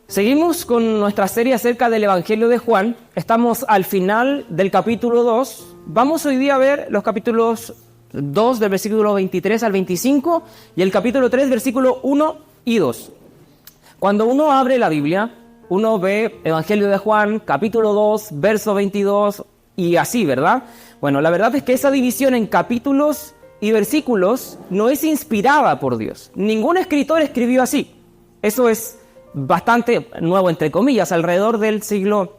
Seguimos con nuestra serie acerca del Evangelio de Juan. Estamos al final del capítulo 2. Vamos hoy día a ver los capítulos 2 del versículo 23 al 25 y el capítulo 3, versículo 1 y 2. Cuando uno abre la Biblia, uno ve Evangelio de Juan, capítulo 2, verso 22 y así, ¿verdad? Bueno, la verdad es que esa división en capítulos y versículos no es inspirada por Dios. Ningún escritor escribió así. Eso es bastante nuevo, entre comillas. Alrededor del siglo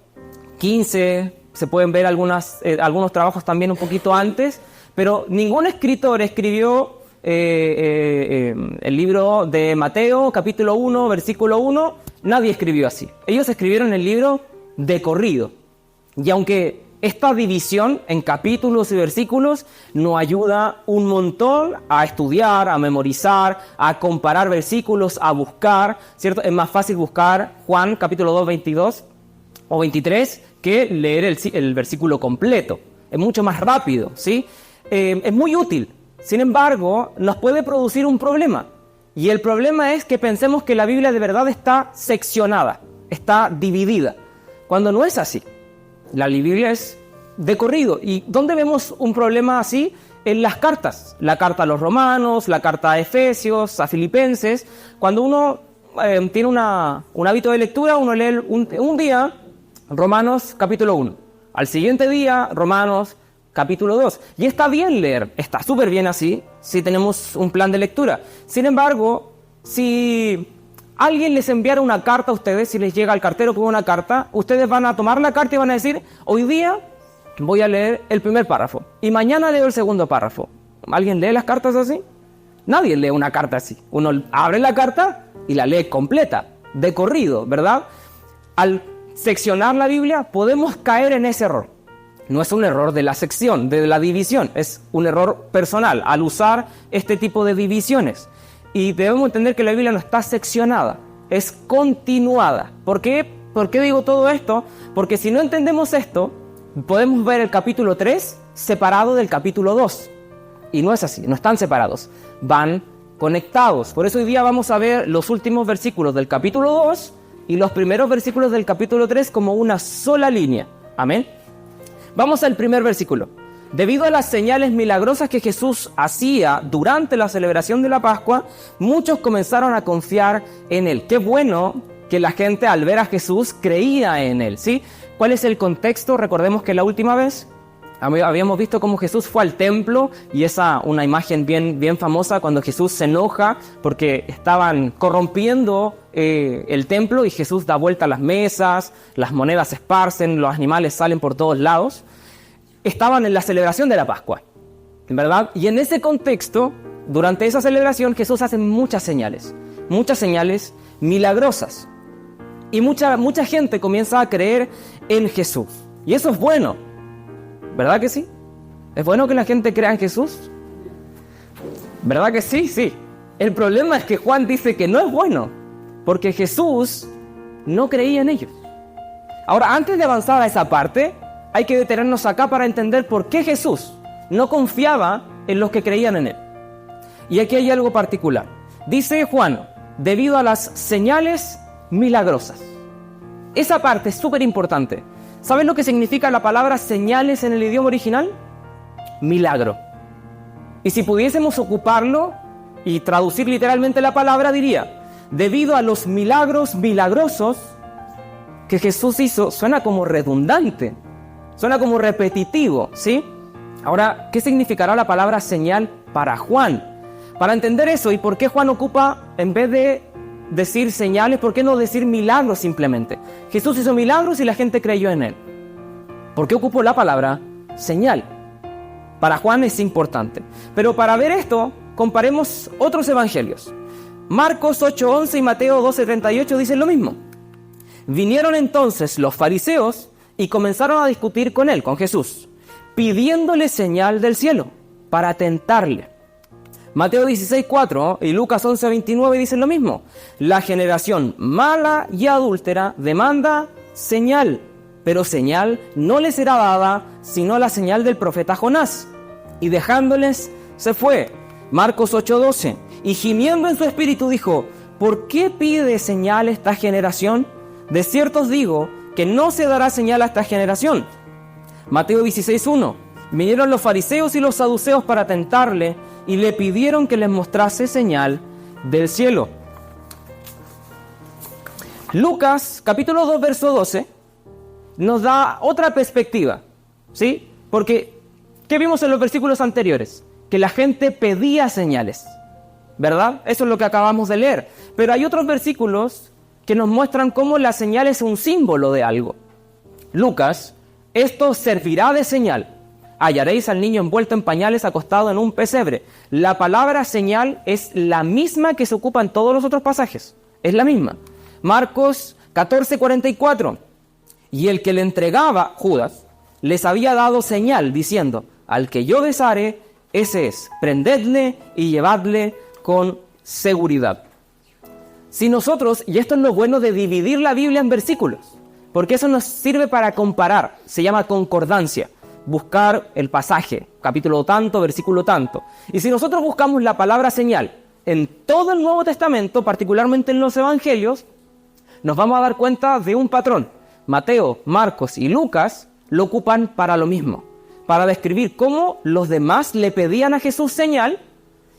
XV se pueden ver algunos trabajos también un poquito antes, pero ningún escritor escribió el libro de Mateo, capítulo 1, versículo 1. Nadie escribió así. Ellos escribieron el libro de corrido. Y aunque esta división en capítulos y versículos nos ayuda un montón a estudiar, a memorizar, a comparar versículos, a buscar, ¿cierto? Es más fácil buscar Juan capítulo 2, 22 o 23 que leer el versículo completo. Es mucho más rápido, ¿sí? Es muy útil. Sin embargo, nos puede producir un problema. Y el problema es que pensemos que la Biblia de verdad está seccionada, está dividida, cuando no es así. La Biblia es de corrido. ¿Y dónde vemos un problema así? En las cartas. La carta a los romanos, la carta a Efesios, a Filipenses. Cuando uno tiene un hábito de lectura, uno lee un día Romanos capítulo 1. Al siguiente día Romanos capítulo 2. Y está bien leer, está súper bien así, si tenemos un plan de lectura. Sin embargo, si alguien les enviara una carta a ustedes, si les llega al cartero con una carta, ustedes van a tomar la carta y van a decir, hoy día voy a leer el primer párrafo y mañana leo el segundo párrafo. ¿Alguien lee las cartas así? Nadie lee una carta así. Uno abre la carta y la lee completa, de corrido, ¿verdad? Al seccionar la Biblia podemos caer en ese error. No es un error de la sección, de la división, es un error personal al usar este tipo de divisiones. Y debemos entender que la Biblia no está seccionada, es continuada. ¿Por qué? ¿Por qué digo todo esto? Porque si no entendemos esto, podemos ver el capítulo 3 separado del capítulo 2. Y no es así, no están separados, van conectados. Por eso hoy día vamos a ver los últimos versículos del capítulo 2 y los primeros versículos del capítulo 3 como una sola línea. Amén. Vamos al primer versículo. Debido a las señales milagrosas que Jesús hacía durante la celebración de la Pascua, muchos comenzaron a confiar en Él. Qué bueno que la gente al ver a Jesús creía en Él, ¿sí? ¿Cuál es el contexto? Recordemos que la última vez habíamos visto cómo Jesús fue al templo y una imagen bien famosa cuando Jesús se enoja porque estaban corrompiendo el templo y Jesús da vuelta a las mesas, las monedas se esparcen, los animales salen por todos lados. Estaban en la celebración de la Pascua, ¿verdad? Y en ese contexto, durante esa celebración, Jesús hace muchas señales milagrosas. Y mucha gente comienza a creer en Jesús. Y eso es bueno, ¿verdad que sí? ¿Es bueno que la gente crea en Jesús? ¿Verdad que sí? Sí. El problema es que Juan dice que no es bueno, porque Jesús no creía en ellos. Ahora, antes de avanzar a esa parte, hay que detenernos acá para entender por qué Jesús no confiaba en los que creían en Él. Y aquí hay algo particular. Dice Juan, debido a las señales milagrosas. Esa parte es súper importante. ¿Saben lo que significa la palabra señales en el idioma original? Milagro. Y si pudiésemos ocuparlo y traducir literalmente la palabra, diría, debido a los milagros milagrosos que Jesús hizo, suena como redundante. Suena como repetitivo, ¿sí? Ahora, ¿qué significará la palabra señal para Juan? Para entender eso y por qué Juan ocupa, en vez de decir señales, ¿por qué no decir milagros simplemente? Jesús hizo milagros y la gente creyó en Él. ¿Por qué ocupó la palabra señal? Para Juan es importante. Pero para ver esto, comparemos otros evangelios. Marcos 8:11 y Mateo 12:38 dicen lo mismo. Vinieron entonces los fariseos y comenzaron a discutir con él, con Jesús, pidiéndole señal del cielo para tentarle. Mateo 16:4 y Lucas 11:29 dicen lo mismo. La generación mala y adúltera demanda señal, pero señal no les será dada, sino la señal del profeta Jonás. Y dejándoles, se fue. Marcos 8:12. Y gimiendo en su espíritu dijo, ¿por qué pide señal esta generación? De cierto os digo que no se dará señal a esta generación. Mateo 16:1. Vinieron los fariseos y los saduceos para tentarle y le pidieron que les mostrase señal del cielo. Lucas, capítulo 2, verso 12, nos da otra perspectiva, ¿sí? Porque, ¿qué vimos en los versículos anteriores? Que la gente pedía señales, ¿verdad? Eso es lo que acabamos de leer. Pero hay otros versículos que nos muestran cómo la señal es un símbolo de algo. Lucas, esto servirá de señal. Hallaréis al niño envuelto en pañales acostado en un pesebre. La palabra señal es la misma que se ocupa en todos los otros pasajes. Es la misma. Marcos 14:44. Y el que le entregaba, Judas, les había dado señal, diciendo: al que yo besare, ese es. Prendedle y llevadle con seguridad. Si nosotros, y esto es lo bueno de dividir la Biblia en versículos, porque eso nos sirve para comparar, se llama concordancia. Buscar el pasaje, capítulo tanto, versículo tanto. Y si nosotros buscamos la palabra señal en todo el Nuevo Testamento, particularmente en los Evangelios, nos vamos a dar cuenta de un patrón. Mateo, Marcos y Lucas lo ocupan para lo mismo, para describir cómo los demás le pedían a Jesús señal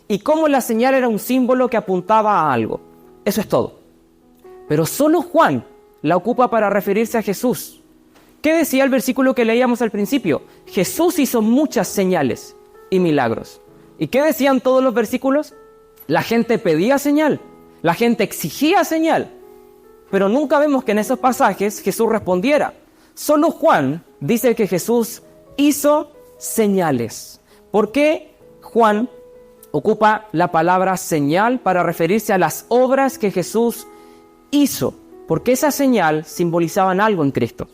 y cómo la señal era un símbolo que apuntaba a algo. Eso es todo. Pero solo Juan la ocupa para referirse a Jesús. ¿Qué decía el versículo que leíamos al principio? Jesús hizo muchas señales y milagros. ¿Y qué decían todos los versículos? La gente pedía señal, la gente exigía señal, pero nunca vemos que en esos pasajes Jesús respondiera. Solo Juan dice que Jesús hizo señales. ¿Por qué Juan ocupa la palabra señal para referirse a las obras que Jesús hizo? Porque esa señal simbolizaban algo en Cristo.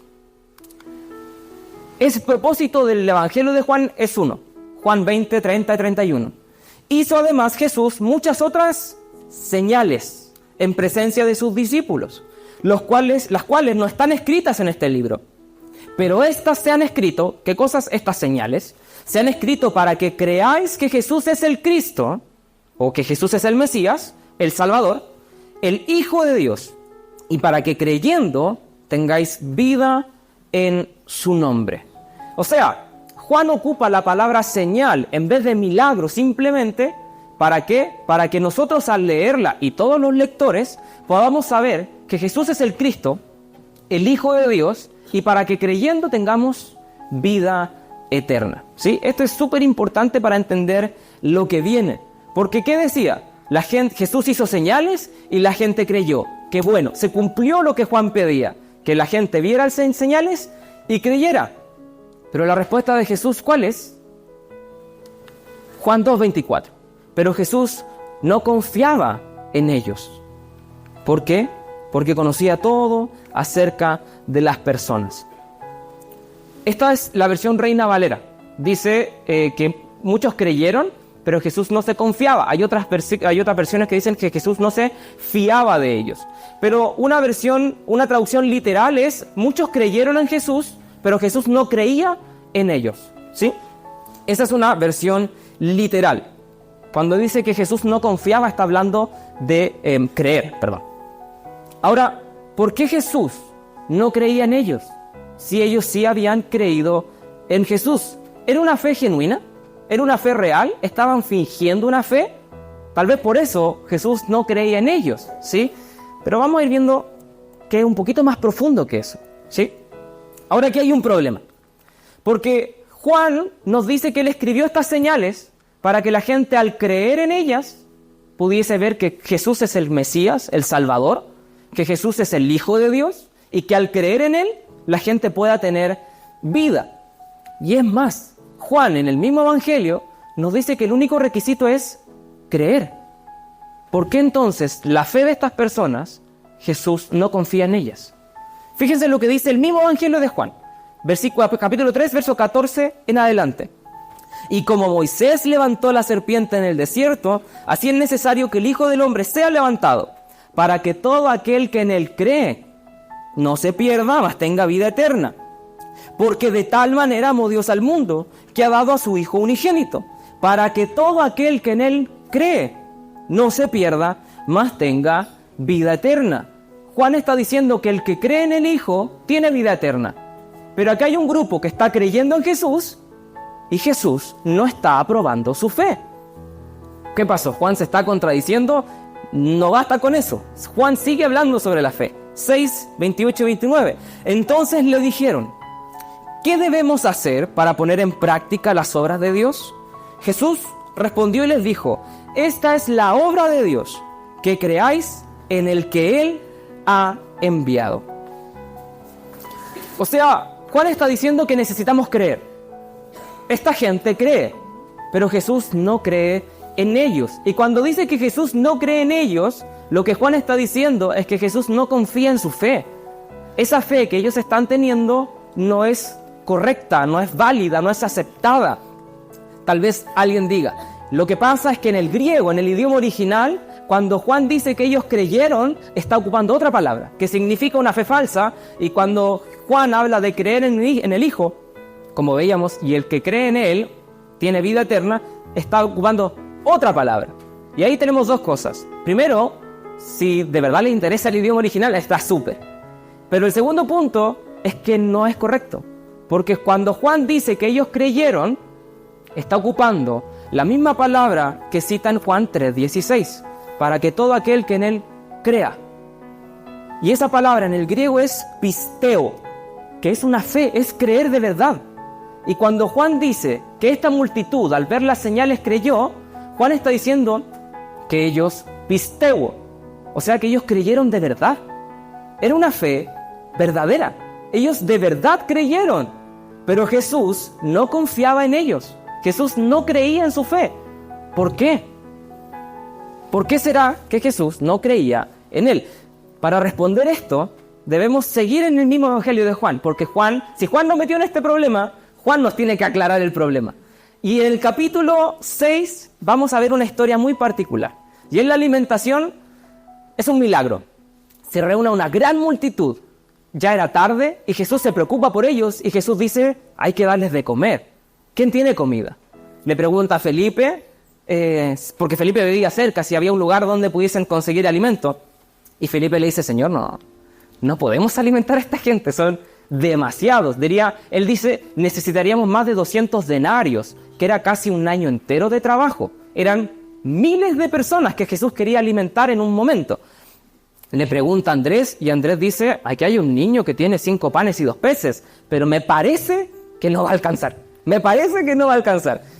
El propósito del Evangelio de Juan es uno. Juan 20, 30 y 31. Hizo además Jesús muchas otras señales en presencia de sus discípulos, las cuales no están escritas en este libro. Pero estas se han escrito, ¿qué cosas? Estas señales se han escrito para que creáis que Jesús es el Cristo, o que Jesús es el Mesías, el Salvador, el Hijo de Dios, y para que creyendo tengáis vida en su nombre. O sea, Juan ocupa la palabra señal en vez de milagro simplemente, ¿para qué? Para que nosotros al leerla y todos los lectores podamos saber que Jesús es el Cristo, el Hijo de Dios, y para que creyendo tengamos vida eterna. ¿Sí? Esto es súper importante para entender lo que viene. Porque ¿qué decía? Jesús hizo señales y la gente creyó. Que bueno, se cumplió lo que Juan pedía, que la gente viera las señales y creyera. Pero la respuesta de Jesús, ¿cuál es? Juan 2:24. Pero Jesús no confiaba en ellos. ¿Por qué? Porque conocía todo acerca de las personas. Esta es la versión Reina Valera. Dice que muchos creyeron, pero Jesús no se confiaba. Hay otras versiones que dicen que Jesús no se fiaba de ellos. Pero una traducción literal es: muchos creyeron en Jesús, pero Jesús no creía en ellos. ¿Sí? Esa es una versión literal. Cuando dice que Jesús no confiaba, está hablando de creer, perdón. Ahora, ¿por qué Jesús no creía en ellos? Si ellos sí habían creído en Jesús. ¿Era una fe genuina? ¿Era una fe real? ¿Estaban fingiendo una fe? Tal vez por eso Jesús no creía en ellos, ¿sí? Pero vamos a ir viendo que es un poquito más profundo que eso, ¿sí? Ahora aquí hay un problema. Porque Juan nos dice que él escribió estas señales para que la gente al creer en ellas pudiese ver que Jesús es el Mesías, el Salvador, que Jesús es el Hijo de Dios y que al creer en él la gente pueda tener vida. Y es más, Juan en el mismo Evangelio nos dice que el único requisito es creer. ¿Por qué entonces la fe de estas personas, Jesús no confía en ellas? Fíjense lo que dice el mismo Evangelio de Juan, capítulo 3, verso 14 en adelante. Y como Moisés levantó la serpiente en el desierto, así es necesario que el Hijo del Hombre sea levantado, para que todo aquel que en él cree no se pierda, mas tenga vida eterna. Porque de tal manera amó Dios al mundo, que ha dado a su Hijo unigénito, para que todo aquel que en él cree no se pierda, mas tenga vida eterna. Juan está diciendo que el que cree en el Hijo tiene vida eterna. Pero acá hay un grupo que está creyendo en Jesús y Jesús no está aprobando su fe. ¿Qué pasó? Juan se está contradiciendo. No basta con eso. Juan sigue hablando sobre la fe. 6, 28 y 29. Entonces le dijeron: ¿qué debemos hacer para poner en práctica las obras de Dios? Jesús respondió y les dijo: esta es la obra de Dios, que creáis en el que Él ha enviado. O sea, Juan está diciendo que necesitamos creer. Esta gente cree, pero Jesús no cree en ellos. Y cuando dice que Jesús no cree en ellos, lo que Juan está diciendo es que Jesús no confía en su fe. Esa fe que ellos están teniendo no es correcta, no es válida, no es aceptada. Tal vez alguien diga, lo que pasa es que en el griego, en el idioma original, cuando Juan dice que ellos creyeron, está ocupando otra palabra, que significa una fe falsa, y cuando Juan habla de creer en el Hijo, como veíamos, y el que cree en Él tiene vida eterna, está ocupando otra palabra. Y ahí tenemos dos cosas. Primero, si de verdad le interesa el idioma original, está súper. Pero el segundo punto es que no es correcto, porque cuando Juan dice que ellos creyeron, está ocupando la misma palabra que cita en Juan 3:16, para que todo aquel que en él crea. Y esa palabra en el griego es pisteo, que es una fe, es creer de verdad. Y cuando Juan dice que esta multitud al ver las señales creyó, Juan está diciendo que ellos pisteo, o sea que ellos creyeron de verdad. Era una fe verdadera. Ellos de verdad creyeron, pero Jesús no confiaba en ellos. Jesús no creía en su fe. ¿Por qué? ¿Por qué será que Jesús no creía en él? Para responder esto, debemos seguir en el mismo evangelio de Juan, porque si Juan nos metió en este problema, Juan nos tiene que aclarar el problema. Y en el capítulo 6 vamos a ver una historia muy particular. Y en la alimentación es un milagro. Se reúne una gran multitud. Ya era tarde y Jesús se preocupa por ellos y Jesús dice, hay que darles de comer. ¿Quién tiene comida? Le pregunta a Felipe, porque Felipe vivía cerca, si había un lugar donde pudiesen conseguir alimento. Y Felipe le dice, Señor, no podemos alimentar a esta gente, son demasiados. Él dice, necesitaríamos más de 200 denarios, que era casi un año entero de trabajo. Eran miles de personas que Jesús quería alimentar en un momento. Le pregunta a Andrés, y Andrés dice, aquí hay un niño que tiene 5 panes y 2 peces, pero me parece que no va a alcanzar.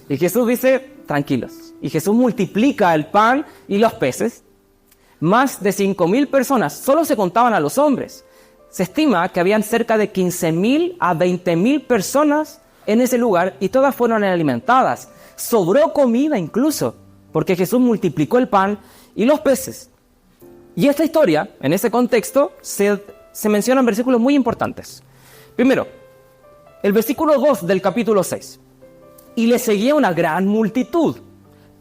Y Jesús dice, tranquilos. Y Jesús multiplica el pan y los peces. Más de 5,000 personas, solo se contaban a los hombres. Se estima que habían cerca de 15,000 a 20,000 personas en ese lugar y todas fueron alimentadas. Sobró comida incluso, porque Jesús multiplicó el pan y los peces. Y esta historia, en ese contexto, se mencionan versículos muy importantes. Primero, el versículo 2 del capítulo 6. Y le seguía una gran multitud,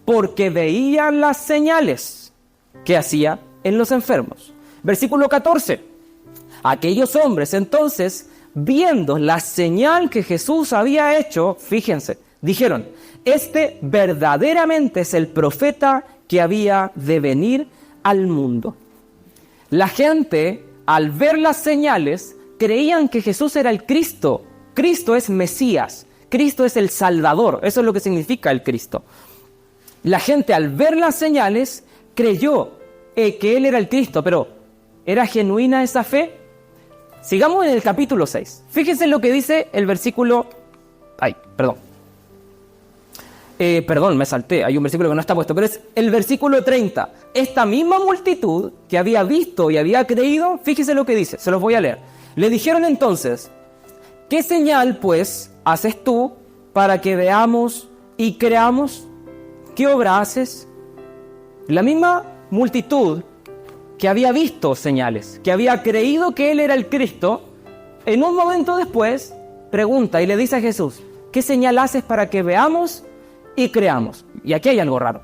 porque veían las señales que hacía en los enfermos. Versículo 14. Aquellos hombres entonces, viendo la señal que Jesús había hecho, fíjense, dijeron, este verdaderamente es el profeta que había de venir al mundo. La gente, al ver las señales, creían que Jesús era el Cristo. Cristo es Mesías, Cristo es el Salvador, eso es lo que significa el Cristo. La gente, al ver las señales, creyó que Él era el Cristo, pero ¿era genuina esa fe? Sigamos en el capítulo 6. Fíjense lo que dice el versículo... me salté, hay un versículo que no está puesto, pero es el versículo 30. Esta misma multitud que había visto y había creído, fíjense lo que dice, se los voy a leer. Le dijeron entonces, ¿qué señal pues haces tú para que veamos y creamos? ¿Qué obra haces? La misma multitud que había visto señales, que había creído que Él era el Cristo, en un momento después pregunta y le dice a Jesús, ¿qué señal haces para que veamos y creamos? Y aquí hay algo raro.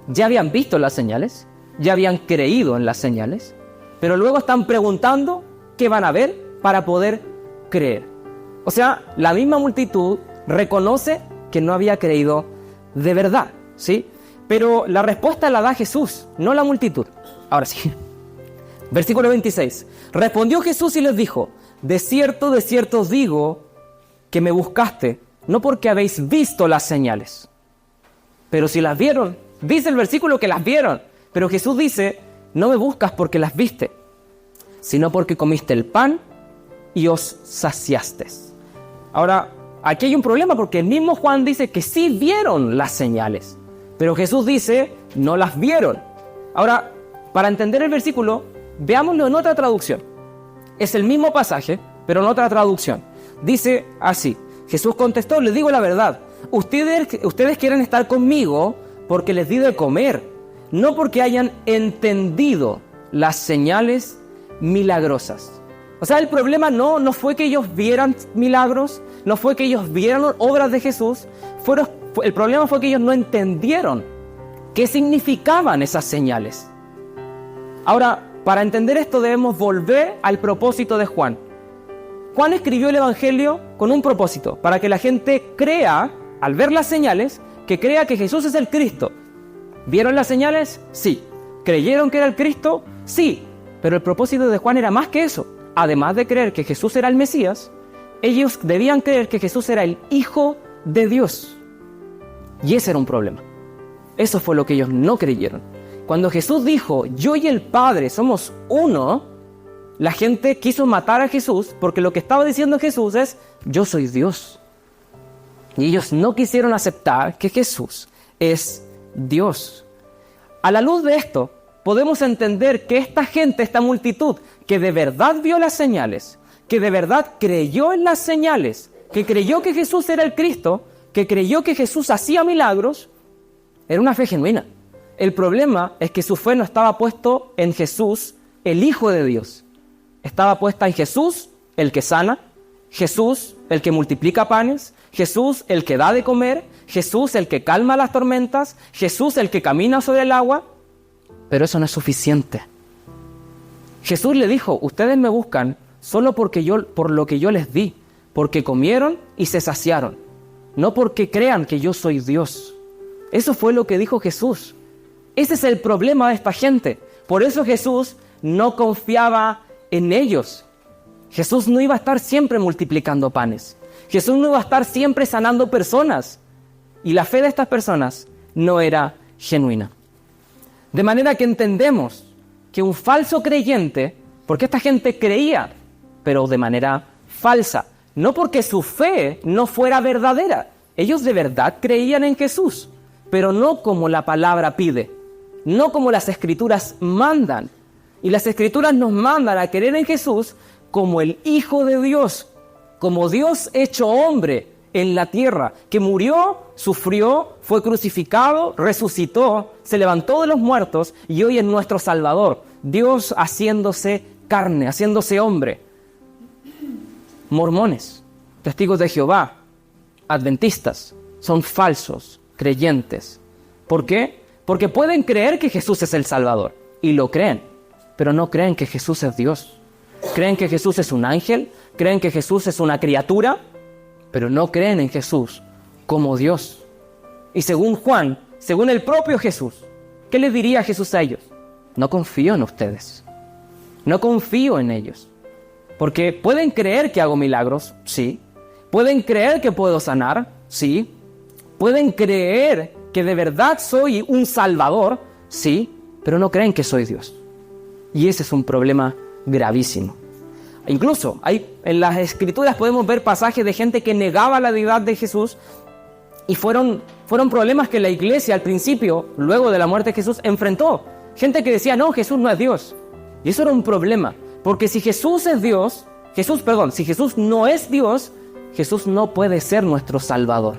Ya habían visto las señales, ya habían creído en las señales, pero luego están preguntando qué van a ver para poder creer. O sea, la misma multitud reconoce que no había creído de verdad, ¿sí? Pero la respuesta la da Jesús, no la multitud. Ahora sí, Versículo 26. Respondió Jesús y les dijo: de cierto os digo que me buscaste, no porque habéis visto las señales, pero si las vieron. Dice el versículo que las vieron, pero Jesús dice: no me buscas porque las viste, sino porque comiste el pan y os saciaste. Ahora, aquí hay un problema porque el mismo Juan dice que sí vieron las señales, pero Jesús dice: no las vieron. Ahora, para entender el versículo, veámoslo en otra traducción. Es el mismo pasaje, pero en otra traducción. Dice así: Jesús contestó: les digo la verdad, ustedes quieren estar conmigo porque les di de comer, no porque hayan entendido las señales milagrosas. O sea, el problema no fue que ellos vieran milagros, no fue que ellos vieran obras de Jesús, el problema fue que ellos no entendieron qué significaban esas señales. Ahora, para entender esto debemos volver al propósito de Juan. Juan escribió el Evangelio con un propósito, para que la gente crea, al ver las señales, que crea que Jesús es el Cristo. ¿Vieron las señales? Sí. ¿Creyeron que era el Cristo? Sí. Pero el propósito de Juan era más que eso. Además de creer que Jesús era el Mesías, ellos debían creer que Jesús era el Hijo de Dios. Y ese era un problema. Eso fue lo que ellos no creyeron. Cuando Jesús dijo: yo y el Padre somos uno, la gente quiso matar a Jesús porque lo que estaba diciendo Jesús es: yo soy Dios. Y ellos no quisieron aceptar que Jesús es Dios. A la luz de esto, podemos entender que esta gente, esta multitud, que de verdad vio las señales, que de verdad creyó en las señales, que creyó que Jesús era el Cristo, que creyó que Jesús hacía milagros, era una fe genuina. El problema es que su fe no estaba puesto en Jesús, el Hijo de Dios. Estaba puesta en Jesús, el que sana, Jesús, el que multiplica panes, Jesús, el que da de comer, Jesús, el que calma las tormentas, Jesús, el que camina sobre el agua. Pero eso no es suficiente. Jesús le dijo: ustedes me buscan solo por lo que yo les di, porque comieron y se saciaron, no porque crean que yo soy Dios. Eso fue lo que dijo Jesús. Ese es el problema de esta gente. Por eso Jesús no confiaba en ellos. Jesús no iba a estar siempre multiplicando panes. Jesús no iba a estar siempre sanando personas. Y la fe de estas personas no era genuina. De manera que entendemos que un falso creyente, porque esta gente creía, pero de manera falsa, no porque su fe no fuera verdadera. Ellos de verdad creían en Jesús, pero no como la palabra pide, no como las Escrituras mandan. Y las Escrituras nos mandan a creer en Jesús como el Hijo de Dios, como Dios hecho hombre en la tierra, que murió, sufrió, fue crucificado, resucitó, se levantó de los muertos y hoy es nuestro Salvador. Dios haciéndose carne, haciéndose hombre. Mormones, testigos de Jehová, adventistas, son falsos creyentes. ¿Por qué? Porque pueden creer que Jesús es el Salvador, y lo creen, pero no creen que Jesús es Dios. Creen que Jesús es un ángel, creen que Jesús es una criatura, pero no creen en Jesús como Dios. Y según Juan, según el propio Jesús, ¿qué les diría Jesús a ellos? No confío en ustedes, no confío en ellos. Porque pueden creer que hago milagros, sí. Pueden creer que puedo sanar, sí. Pueden creer que de verdad soy un salvador, sí. Pero no creen que soy Dios. Y ese es un problema gravísimo. Incluso en las Escrituras podemos ver pasajes de gente que negaba la deidad de Jesús. Y fueron problemas que la iglesia al principio, luego de la muerte de Jesús, enfrentó. Gente que decía: no, Jesús no es Dios. Y eso era un problema. Porque si Jesús es Dios, si Jesús no es Dios, Jesús no puede ser nuestro Salvador.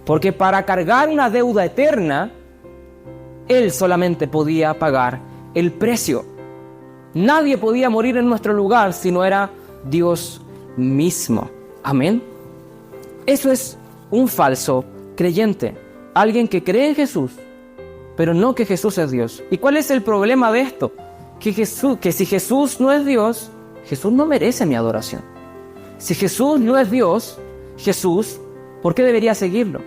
Porque para cargar una deuda eterna, Él solamente podía pagar el precio. Nadie podía morir en nuestro lugar si no era Dios mismo. Amén. Eso es un falso creyente. Alguien que cree en Jesús, pero no que Jesús es Dios. ¿Y cuál es el problema de esto? Que si Jesús no es Dios, Jesús no merece mi adoración. Si Jesús no es Dios, Jesús, ¿por qué debería seguirlo?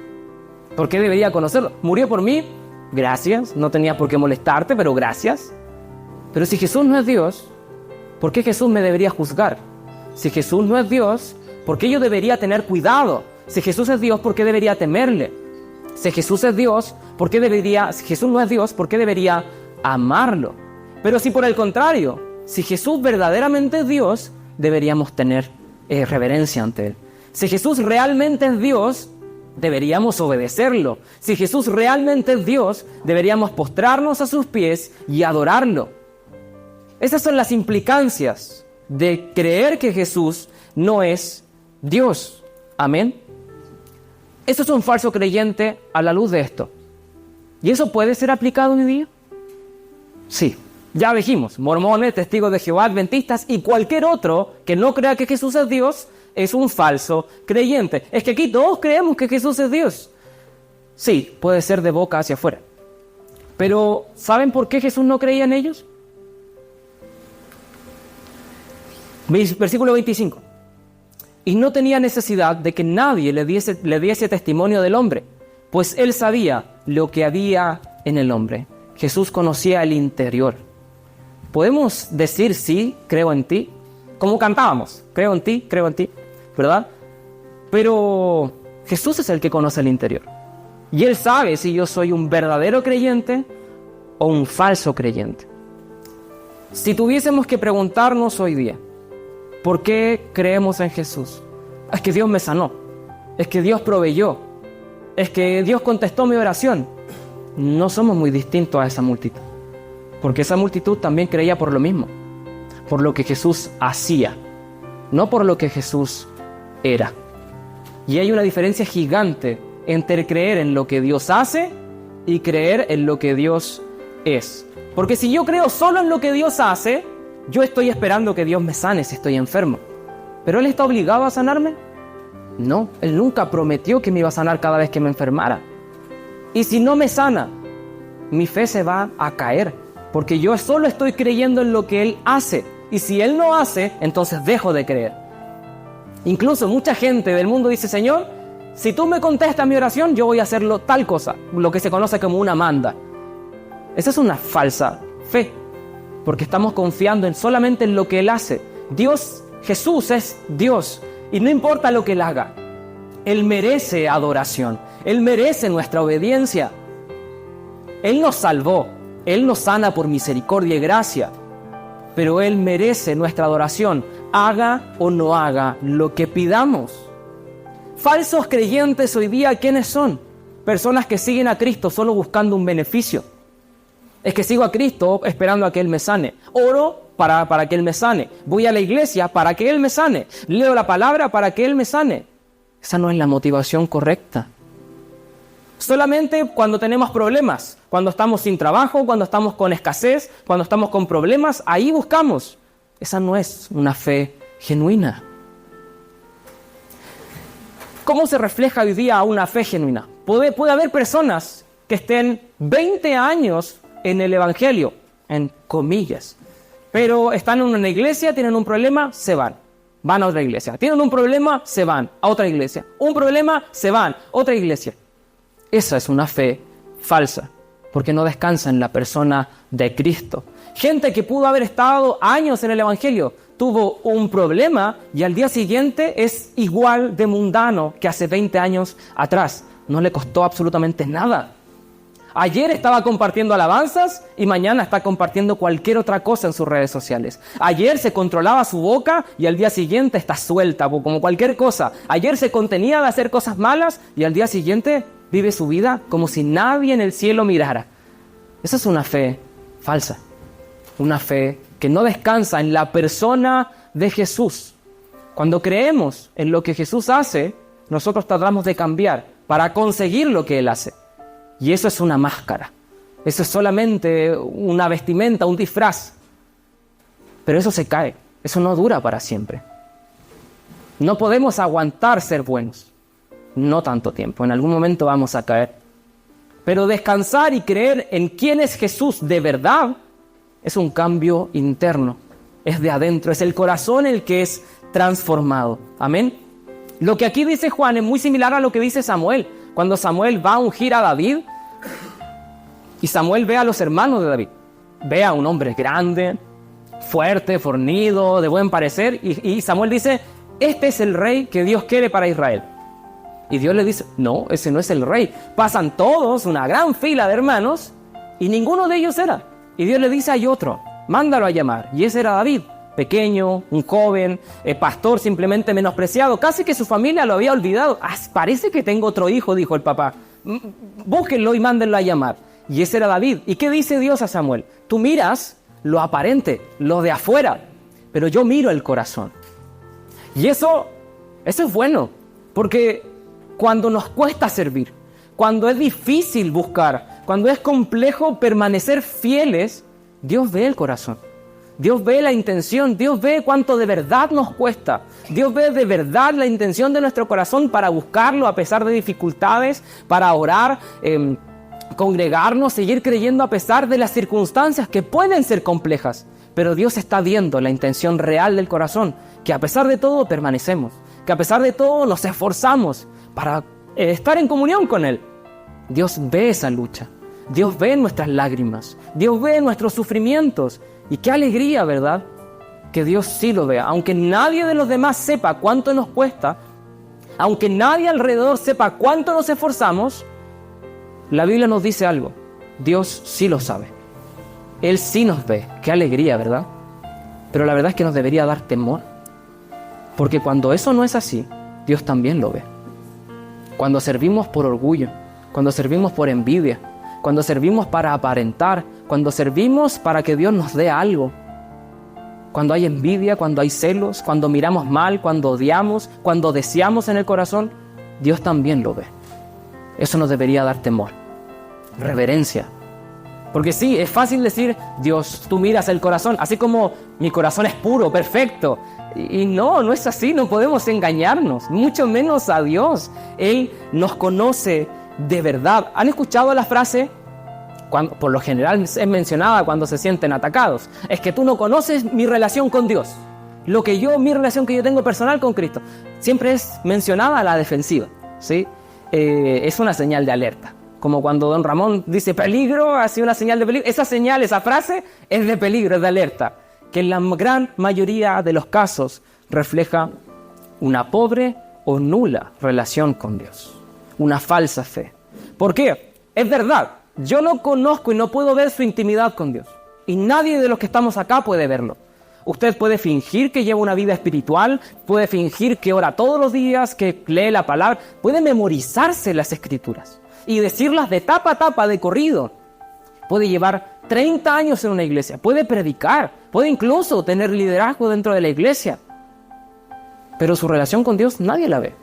¿Por qué debería conocerlo? Murió por mí, gracias, no tenía por qué molestarte, pero gracias. Pero si Jesús no es Dios, ¿por qué Jesús me debería juzgar? Si Jesús no es Dios, ¿por qué yo debería tener cuidado? Si Jesús es Dios, ¿por qué debería temerle? Si Jesús es Dios, si Jesús no es Dios, ¿por qué debería amarlo? Pero si por el contrario, si Jesús verdaderamente es Dios, deberíamos tener reverencia ante Él. Si Jesús realmente es Dios, deberíamos obedecerlo. Si Jesús realmente es Dios, deberíamos postrarnos a sus pies y adorarlo. Esas son las implicancias de creer que Jesús no es Dios. Amén. Eso es un falso creyente a la luz de esto. ¿Y eso puede ser aplicado hoy día? Sí. Ya dijimos, mormones, testigos de Jehová, adventistas y cualquier otro que no crea que Jesús es Dios es un falso creyente. Es que aquí todos creemos que Jesús es Dios. Sí, puede ser de boca hacia afuera. Pero ¿saben por qué Jesús no creía en ellos? Versículo 25. Y no tenía necesidad de que nadie le diese testimonio del hombre, pues él sabía lo que había en el hombre. Jesús conocía el interior. Podemos decir sí, creo en ti, como cantábamos, creo en ti, ¿verdad? Pero Jesús es el que conoce el interior. Y Él sabe si yo soy un verdadero creyente o un falso creyente. Si tuviésemos que preguntarnos hoy día, ¿por qué creemos en Jesús? Es que Dios me sanó, es que Dios proveyó, es que Dios contestó mi oración. No somos muy distintos a esa multitud. Porque esa multitud también creía por lo mismo, por lo que Jesús hacía, no por lo que Jesús era. Y hay una diferencia gigante entre creer en lo que Dios hace y creer en lo que Dios es. Porque si yo creo solo en lo que Dios hace, yo estoy esperando que Dios me sane si estoy enfermo. ¿Pero Él está obligado a sanarme? No, Él nunca prometió que me iba a sanar cada vez que me enfermara. Y si no me sana, mi fe se va a caer. Porque yo solo estoy creyendo en lo que Él hace. Y si Él no hace, entonces dejo de creer. Incluso mucha gente del mundo dice, Señor, si tú me contestas mi oración, yo voy a hacerlo tal cosa. Lo que se conoce como una manda. Esa es una falsa fe. Porque estamos confiando solamente en lo que Él hace. Dios, Jesús es Dios. Y no importa lo que Él haga. Él merece adoración. Él merece nuestra obediencia. Él nos salvó. Él nos sana por misericordia y gracia, pero Él merece nuestra adoración, haga o no haga lo que pidamos. Falsos creyentes hoy día, ¿quiénes son? Personas que siguen a Cristo solo buscando un beneficio. Es que sigo a Cristo esperando a que Él me sane. Oro para que Él me sane. Voy a la iglesia para que Él me sane. Leo la palabra para que Él me sane. Esa no es la motivación correcta. Solamente cuando tenemos problemas, cuando estamos sin trabajo, cuando estamos con escasez, cuando estamos con problemas, ahí buscamos. Esa no es una fe genuina. ¿Cómo se refleja hoy día una fe genuina? Puede haber personas que estén 20 años en el Evangelio, en comillas, pero están en una iglesia, tienen un problema, se van a otra iglesia. Tienen un problema, se van a otra iglesia. Un problema, se van a otra iglesia. Esa es una fe falsa, porque no descansa en la persona de Cristo. Gente que pudo haber estado años en el Evangelio, tuvo un problema y al día siguiente es igual de mundano que hace 20 años atrás. No le costó absolutamente nada. Ayer estaba compartiendo alabanzas y mañana está compartiendo cualquier otra cosa en sus redes sociales. Ayer se controlaba su boca y al día siguiente está suelta, como cualquier cosa. Ayer se contenía de hacer cosas malas y al día siguiente vive su vida como si nadie en el cielo mirara. Esa es una fe falsa. Una fe que no descansa en la persona de Jesús. Cuando creemos en lo que Jesús hace, nosotros tratamos de cambiar para conseguir lo que Él hace. Y eso es una máscara. Eso es solamente una vestimenta, un disfraz. Pero eso se cae. Eso no dura para siempre. No podemos aguantar ser buenos. No tanto tiempo. En algún momento vamos a caer. Pero descansar y creer en quién es Jesús de verdad es un cambio interno. Es de adentro. Es el corazón el que es transformado. Amén. Lo que aquí dice Juan es muy similar a lo que dice Samuel. Cuando Samuel va a ungir a David y Samuel ve a los hermanos de David. ve a un hombre grande, fuerte, fornido, de buen parecer, y Samuel dice, este es el rey que Dios quiere para Israel. Y Dios le dice, no, ese no es el rey. Pasan todos, una gran fila de hermanos, y ninguno de ellos era. Y Dios le dice, hay otro, mándalo a llamar. Y ese era David, pequeño, un joven, pastor simplemente menospreciado, casi que su familia lo había olvidado. Parece que tengo otro hijo, dijo el papá. Búsquenlo y mándenlo a llamar. Y ese era David. ¿Y qué dice Dios a Samuel? Tú miras lo aparente, lo de afuera, pero yo miro el corazón. Y eso es bueno, porque cuando nos cuesta servir, cuando es difícil buscar, cuando es complejo permanecer fieles, Dios ve el corazón. Dios ve la intención, Dios ve cuánto de verdad nos cuesta. Dios ve de verdad la intención de nuestro corazón para buscarlo a pesar de dificultades, para orar, congregarnos, seguir creyendo a pesar de las circunstancias que pueden ser complejas. Pero Dios está viendo la intención real del corazón, que a pesar de todo permanecemos, que a pesar de todo nos esforzamos para estar en comunión con Él. Dios ve esa lucha, Dios ve nuestras lágrimas, Dios ve nuestros sufrimientos. Y qué alegría, ¿verdad? Que Dios sí lo vea. Aunque nadie de los demás sepa cuánto nos cuesta, aunque nadie alrededor sepa cuánto nos esforzamos, la Biblia nos dice algo. Dios sí lo sabe. Él sí nos ve. Qué alegría, ¿verdad? Pero la verdad es que nos debería dar temor. Porque cuando eso no es así, Dios también lo ve. Cuando servimos por orgullo, cuando servimos por envidia, cuando servimos para aparentar, cuando servimos para que Dios nos dé algo, cuando hay envidia, cuando hay celos, cuando miramos mal, cuando odiamos, cuando deseamos en el corazón, Dios también lo ve. Eso nos debería dar temor, reverencia. Porque sí, es fácil decir, Dios, tú miras el corazón, así como mi corazón es puro, perfecto. Y no es así, no podemos engañarnos, mucho menos a Dios. Él nos conoce de verdad. ¿Han escuchado la frase? Por lo general es mencionada cuando se sienten atacados. Es que tú no conoces mi relación con Dios. Mi relación que yo tengo personal con Cristo. Siempre es mencionada a la defensiva, ¿sí? Es una señal de alerta. Como cuando don Ramón dice peligro, así una señal de peligro. Esa señal, esa frase es de peligro, es de alerta. Que en la gran mayoría de los casos refleja una pobre o nula relación con Dios. Una falsa fe. ¿Por qué? Es verdad, yo no conozco y no puedo ver su intimidad con Dios. Y nadie de los que estamos acá puede verlo. Usted puede fingir que lleva una vida espiritual, puede fingir que ora todos los días, que lee la palabra, puede memorizarse las escrituras y decirlas de tapa a tapa, de corrido. Puede llevar 30 años en una iglesia, puede predicar, puede incluso tener liderazgo dentro de la iglesia. Pero su relación con Dios nadie la ve.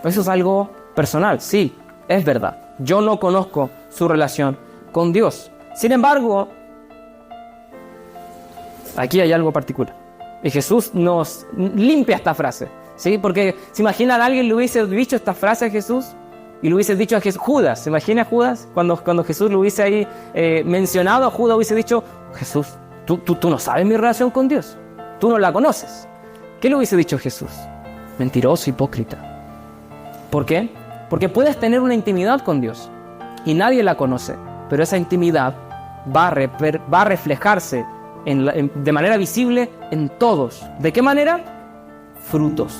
Eso es algo personal, sí, es verdad. Yo no conozco su relación con Dios. Sin embargo, aquí hay algo particular. Y Jesús nos limpia esta frase, ¿sí? Porque se imaginan, alguien le hubiese dicho esta frase a Jesús y le hubiese dicho a Jesús, Judas, ¿se imagina Judas? Cuando Jesús lo hubiese ahí mencionado, a Judas hubiese dicho, Jesús, tú no sabes mi relación con Dios, tú no la conoces. ¿Qué le hubiese dicho Jesús? Mentiroso, hipócrita. ¿Por qué? Porque puedes tener una intimidad con Dios y nadie la conoce, pero esa intimidad va a reflejarse de manera visible en todos. ¿De qué manera? Frutos.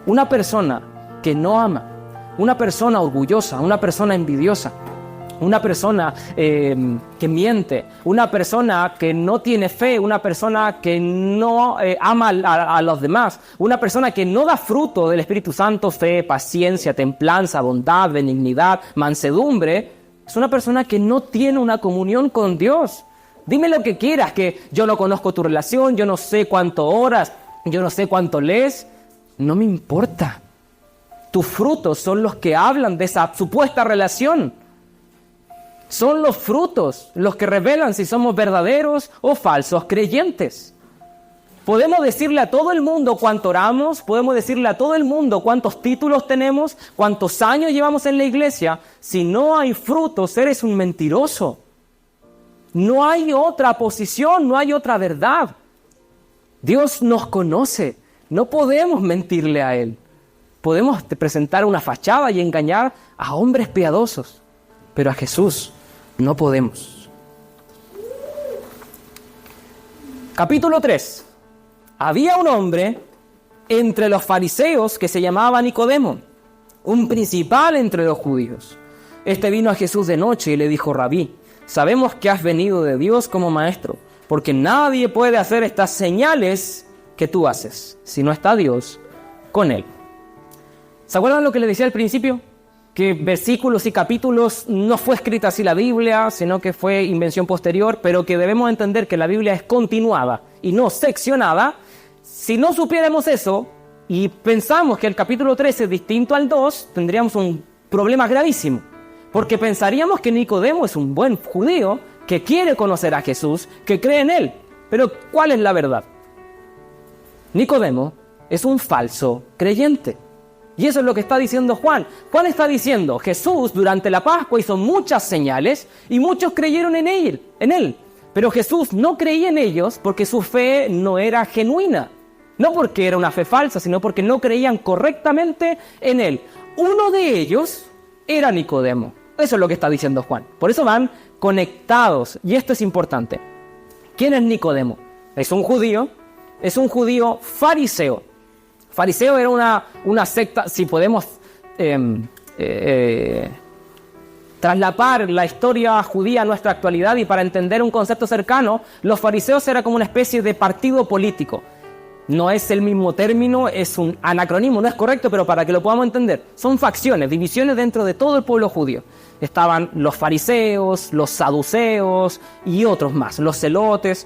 Una persona que no ama, una persona orgullosa, una persona envidiosa, una persona que miente, una persona que no tiene fe, una persona que no ama a los demás, una persona que no da fruto del Espíritu Santo, fe, paciencia, templanza, bondad, benignidad, mansedumbre, es una persona que no tiene una comunión con Dios. Dime lo que quieras, que yo no conozco tu relación, yo no sé cuánto oras, yo no sé cuánto lees, no me importa. Tus frutos son los que hablan de esa supuesta relación. Son los frutos los que revelan si somos verdaderos o falsos creyentes. Podemos decirle a todo el mundo cuánto oramos, podemos decirle a todo el mundo cuántos títulos tenemos, cuántos años llevamos en la iglesia. Si no hay frutos, eres un mentiroso. No hay otra posición, no hay otra verdad. Dios nos conoce, no podemos mentirle a Él. Podemos presentar una fachada y engañar a hombres piadosos, pero a Jesús no podemos. Capítulo 3. Había un hombre entre los fariseos que se llamaba Nicodemo, un principal entre los judíos. Este vino a Jesús de noche y le dijo: Rabí, sabemos que has venido de Dios como maestro, porque nadie puede hacer estas señales que tú haces si no está Dios con él. ¿Se acuerdan lo que le decía al principio? Que versículos y capítulos no fue escrita así la Biblia, sino que fue invención posterior, pero que debemos entender que la Biblia es continuada y no seccionada. Si no supiéramos eso y pensamos que el capítulo 3 es distinto al 2, tendríamos un problema gravísimo, porque pensaríamos que Nicodemo es un buen judío que quiere conocer a Jesús, que cree en él. Pero ¿cuál es la verdad? Nicodemo es un falso creyente. Y eso es lo que está diciendo Juan. Juan está diciendo: Jesús durante la Pascua hizo muchas señales y muchos creyeron en él. Pero Jesús no creía en ellos porque su fe no era genuina. No porque era una fe falsa, sino porque no creían correctamente en él. Uno de ellos era Nicodemo. Eso es lo que está diciendo Juan. Por eso van conectados. Y esto es importante. ¿Quién es Nicodemo? Es un judío fariseo. Fariseo era una secta, si podemos traslapar la historia judía a nuestra actualidad y para entender un concepto cercano, los fariseos eran como una especie de partido político. No es el mismo término, es un anacronismo, no es correcto, pero para que lo podamos entender, son facciones, divisiones dentro de todo el pueblo judío. Estaban los fariseos, los saduceos y otros más, los celotes.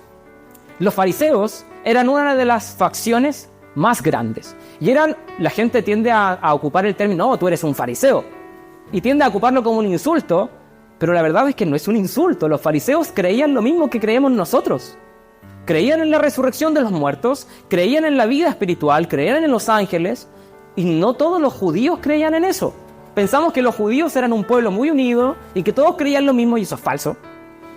Los fariseos eran una de las facciones más grandes. Y la gente tiende a ocupar el término: oh, tú eres un fariseo. Y tiende a ocuparlo como un insulto, pero la verdad es que no es un insulto. Los fariseos creían lo mismo que creemos nosotros. Creían en la resurrección de los muertos, creían en la vida espiritual, creían en los ángeles, y no todos los judíos creían en eso. Pensamos que los judíos eran un pueblo muy unido y que todos creían lo mismo, y eso es falso.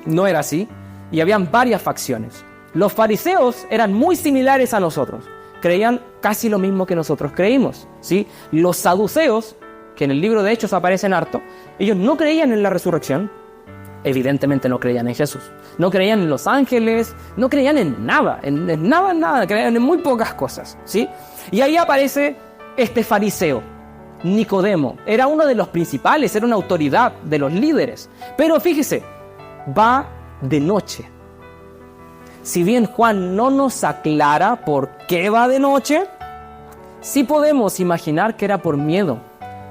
No era así, y habían varias facciones. Los fariseos eran muy similares a nosotros. Creían casi lo mismo que nosotros creímos, ¿sí? Los saduceos, que en el libro de Hechos aparecen harto, ellos no creían en la resurrección, evidentemente no creían en Jesús, no creían en los ángeles, no creían en nada, en nada, creían en muy pocas cosas, ¿sí? Y ahí aparece este fariseo, Nicodemo, era uno de los principales, era una autoridad de los líderes, pero fíjese, va de noche. Si bien Juan no nos aclara por qué va de noche, sí podemos imaginar que era por miedo,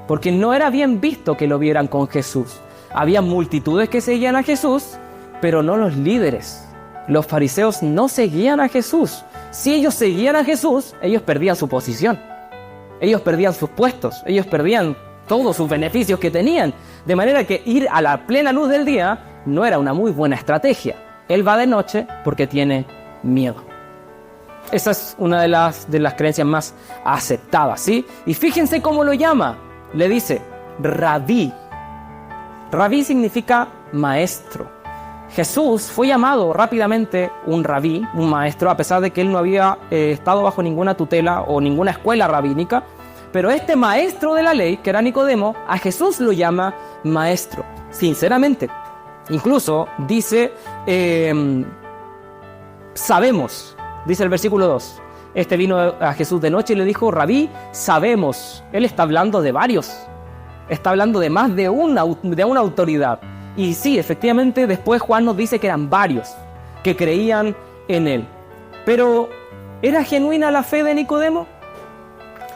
porque no era bien visto que lo vieran con Jesús. Había multitudes que seguían a Jesús, pero no los líderes. Los fariseos no seguían a Jesús. Si ellos seguían a Jesús, ellos perdían su posición. Ellos perdían sus puestos, ellos perdían todos sus beneficios que tenían. De manera que ir a la plena luz del día no era una muy buena estrategia. Él va de noche porque tiene miedo. Esa es una de las creencias más aceptadas, ¿sí? Y fíjense cómo lo llama. Le dice Rabí. Rabí significa maestro. Jesús fue llamado rápidamente un rabí, un maestro, a pesar de que él no había estado bajo ninguna tutela o ninguna escuela rabínica. Pero este maestro de la ley, que era Nicodemo, a Jesús lo llama maestro, sinceramente. Incluso dice, sabemos, dice el versículo 2, este vino a Jesús de noche y le dijo: Rabí, sabemos. Él está hablando de varios, está hablando de más de una autoridad. Y sí, efectivamente, después Juan nos dice que eran varios que creían en él. Pero, ¿era genuina la fe de Nicodemo?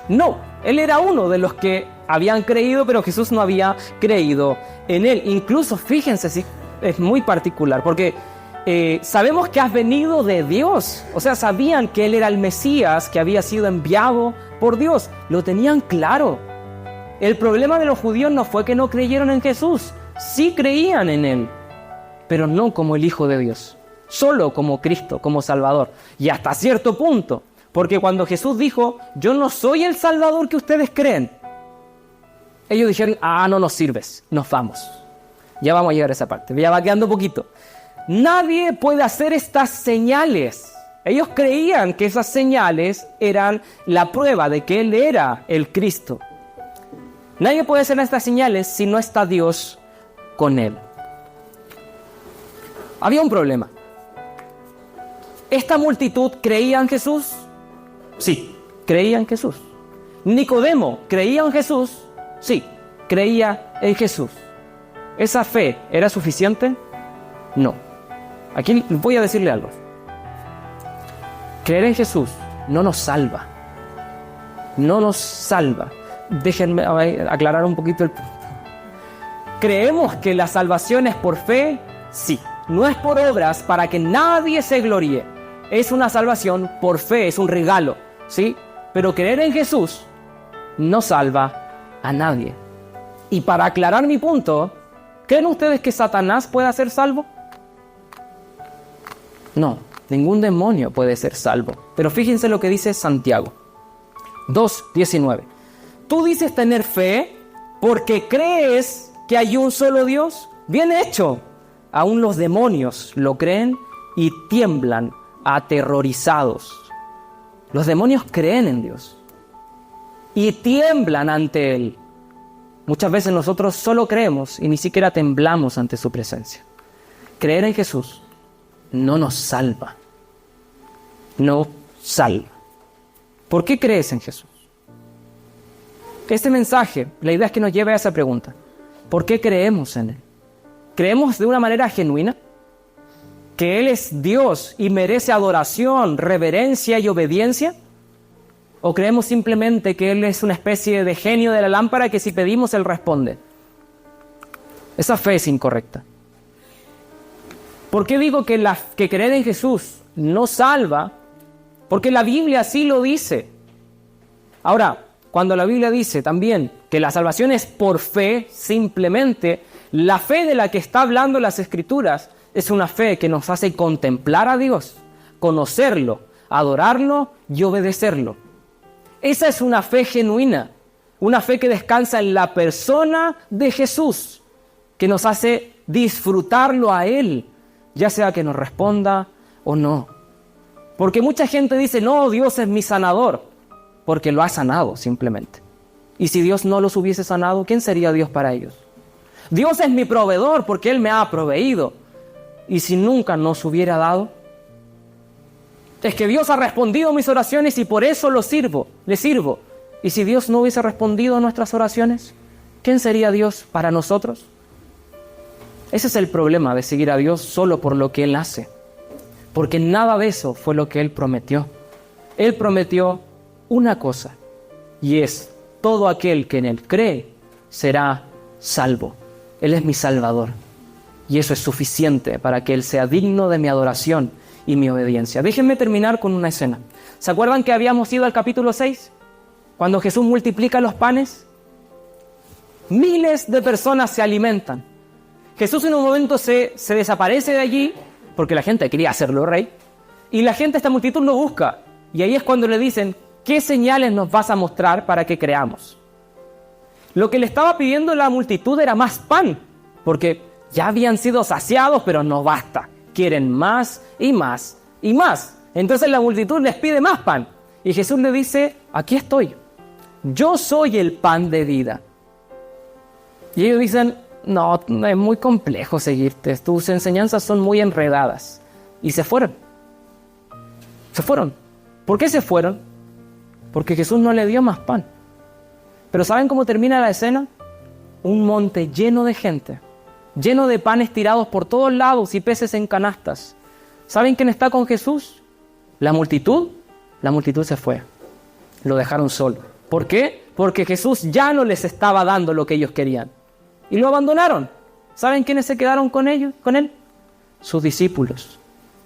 No, él era uno de los que habían creído, pero Jesús no había creído en él. Incluso, fíjense, sí, es muy particular, porque sabemos que has venido de Dios. O sea, sabían que él era el Mesías, que había sido enviado por Dios. Lo tenían claro. El problema de los judíos no fue que no creyeron en Jesús. Sí creían en él, pero no como el Hijo de Dios, solo como Cristo, como Salvador. Y hasta cierto punto, porque cuando Jesús dijo: yo no soy el Salvador que ustedes creen, ellos dijeron: no nos sirves, nos vamos. Ya vamos a llegar a esa parte, ya va quedando poquito. Nadie puede hacer estas señales. Ellos creían que esas señales eran la prueba de que Él era el Cristo. Nadie puede hacer estas señales si no está Dios con él. Había un problema. ¿Esta multitud creía en Jesús? Sí, creía en Jesús. ¿Nicodemo creía en Jesús? Sí, creía en Jesús. ¿Esa fe era suficiente? No. Aquí voy a decirle algo. Creer en Jesús no nos salva. No nos salva. Déjenme aclarar un poquito el punto. ¿Creemos que la salvación es por fe? Sí. No es por obras para que nadie se gloríe. Es una salvación por fe, es un regalo, ¿sí? Pero creer en Jesús no salva a nadie. Y para aclarar mi punto, ¿creen ustedes que Satanás pueda ser salvo? No, ningún demonio puede ser salvo. Pero fíjense lo que dice Santiago 2:19. Tú dices tener fe porque crees que hay un solo Dios. Bien hecho. Aún los demonios lo creen y tiemblan aterrorizados. Los demonios creen en Dios y tiemblan ante Él. Muchas veces nosotros solo creemos y ni siquiera temblamos ante su presencia. Creer en Jesús no nos salva. No salva. ¿Por qué crees en Jesús? Este mensaje, la idea es que nos lleve a esa pregunta. ¿Por qué creemos en Él? ¿Creemos de una manera genuina que Él es Dios y merece adoración, reverencia y obediencia? ¿O creemos simplemente que Él es una especie de genio de la lámpara que si pedimos Él responde? Esa fe es incorrecta. ¿Por qué digo que creer en Jesús no salva? Porque la Biblia así lo dice. Ahora, cuando la Biblia dice también que la salvación es por fe, simplemente, la fe de la que está hablando las Escrituras es una fe que nos hace contemplar a Dios, conocerlo, adorarlo y obedecerlo. Esa es una fe genuina, una fe que descansa en la persona de Jesús, que nos hace disfrutarlo a Él, ya sea que nos responda o no. Porque mucha gente dice, no, Dios es mi sanador, porque lo ha sanado simplemente. Y si Dios no los hubiese sanado, ¿quién sería Dios para ellos? Dios es mi proveedor porque Él me ha proveído. Y si nunca nos hubiera dado, es que Dios ha respondido a mis oraciones y por eso le sirvo. Y si Dios no hubiese respondido a nuestras oraciones, ¿quién sería Dios para nosotros? Ese es el problema de seguir a Dios solo por lo que Él hace. Porque nada de eso fue lo que Él prometió. Él prometió una cosa, y es: todo aquel que en Él cree será salvo. Él es mi Salvador. Y eso es suficiente para que Él sea digno de mi adoración y mi obediencia. Déjenme terminar con una escena. ¿Se acuerdan que habíamos ido al capítulo 6? Cuando Jesús multiplica los panes. Miles de personas se alimentan. Jesús en un momento se desaparece de allí, porque la gente quería hacerlo rey. Y la gente, esta multitud, lo busca. Y ahí es cuando le dicen: ¿qué señales nos vas a mostrar para que creamos? Lo que le estaba pidiendo la multitud era más pan, porque ya habían sido saciados, pero no basta. Quieren más y más y más. Entonces la multitud les pide más pan. Y Jesús le dice: aquí estoy. Yo soy el pan de vida. Y ellos dicen: no, es muy complejo seguirte. Tus enseñanzas son muy enredadas. Y se fueron. Se fueron. ¿Por qué se fueron? Porque Jesús no le dio más pan. Pero ¿saben cómo termina la escena? Un monte lleno de gente, lleno de panes tirados por todos lados y peces en canastas. ¿Saben quién está con Jesús? ¿La multitud? La multitud se fue. Lo dejaron solo. ¿Por qué? Porque Jesús ya no les estaba dando lo que ellos querían. Y lo abandonaron. ¿Saben quiénes se quedaron con ellos, con Él? Sus discípulos,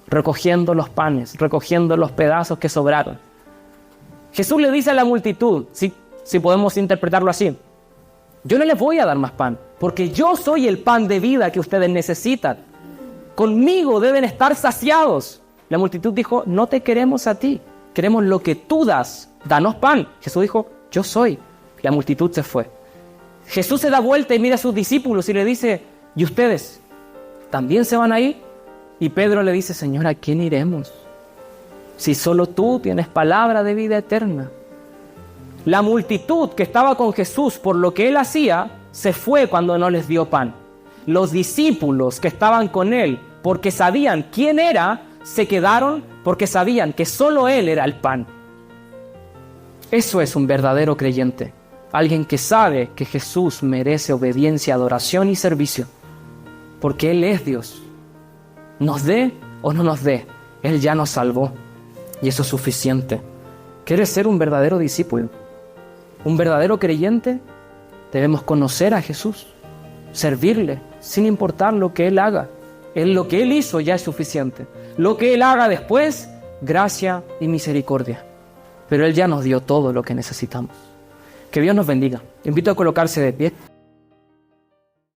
recogiendo los panes, recogiendo los pedazos que sobraron. Jesús le dice a la multitud, si podemos interpretarlo así: yo no les voy a dar más pan, porque yo soy el pan de vida que ustedes necesitan. Conmigo deben estar saciados. La multitud dijo: no te queremos a ti, queremos lo que tú das, danos pan. Jesús dijo: yo soy. La multitud se fue. Jesús se da vuelta y mira a sus discípulos y le dice: ¿y ustedes también se van a ir? Y Pedro le dice: Señor, ¿a quién iremos? Si solo tú tienes palabra de vida eterna. La multitud que estaba con Jesús por lo que Él hacía, se fue cuando no les dio pan. Los discípulos que estaban con Él, porque sabían quién era, se quedaron porque sabían que solo Él era el pan. Eso es un verdadero creyente, alguien que sabe que Jesús merece obediencia, adoración y servicio, porque Él es Dios. Nos dé o no nos dé, Él ya nos salvó y eso es suficiente. ¿Quieres ser un verdadero discípulo? Un verdadero creyente, debemos conocer a Jesús, servirle, sin importar lo que Él haga. Lo que Él hizo ya es suficiente. Lo que Él haga después, gracia y misericordia. Pero Él ya nos dio todo lo que necesitamos. Que Dios nos bendiga. Invito a colocarse de pie.